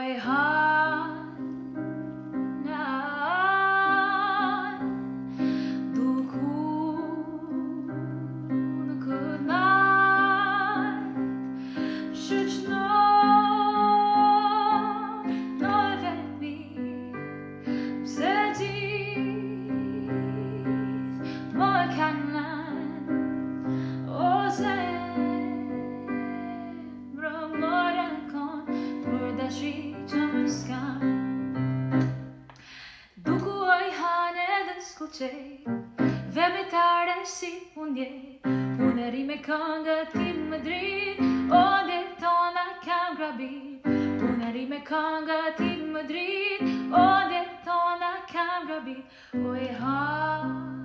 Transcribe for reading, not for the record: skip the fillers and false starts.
Oj hana dukur në këtë natë Shqyqno në vetëmi Pse gjithë më kanë O zemrë më rakon Për dashri që më s'kam Duku oj hane dhe s'kuqej Dhe me tare si mundje Unë ri me këngët tim më drit O dhe tona kam grabit Unë ri me këngët tim më drit O dhe tona kam grabit Oj hane